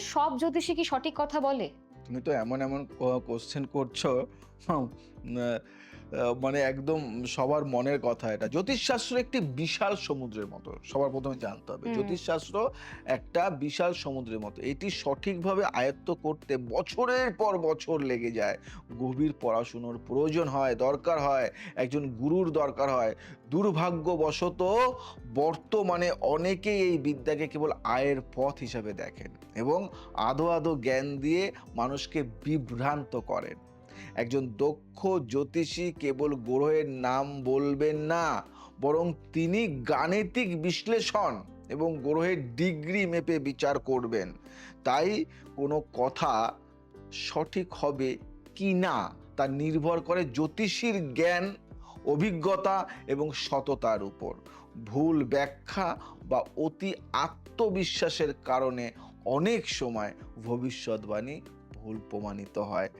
সব জ্যোতিষী কি সঠিক কথা বলে? তুমি তো এমন এমন কোশ্চেন করছো, হুম, মানে একদম সবার মনের কথা। এটা জ্যোতিষশাস্ত্র একটি বিশাল সমুদ্রের মতো, সবার প্রথমে জানতে হবে। হুম। জ্যোতিষশাস্ত্র একটা বিশাল সমুদ্রের মতো। এটি সঠিকভাবে আয়ত্ত করতে বছরের পর বছর লেগে যায়। গভীর পড়াশুনোর প্রয়োজন হয়, দরকার হয়, একজন গুরুর দরকার হয়। দুর্ভাগ্যবশত বর্তমানে অনেকেই এই বিদ্যাকে কেবল আয়ের পথ হিসাবে দেখেন এবং আধো আধো জ্ঞান দিয়ে মানুষকে বিভ্রান্ত করেন। একজন দক্ষ জ্যোতিষী কেবল গ্রহের নাম বলবেন না, বরং তিনি গাণিতিক বিশ্লেষণ এবং গ্রহের ডিগ্রি মেপে বিচার করবেন। তাই কোনো কথা সঠিক হবে কি না তা নির্ভর করে জ্যোতিষীর জ্ঞান, অভিজ্ঞতা এবং সততার উপর। ভুল ব্যাখ্যা বা অতি আত্মবিশ্বাসের কারণে অনেক সময় ভবিষ্যৎবাণী ভুল প্রমাণিত হয়।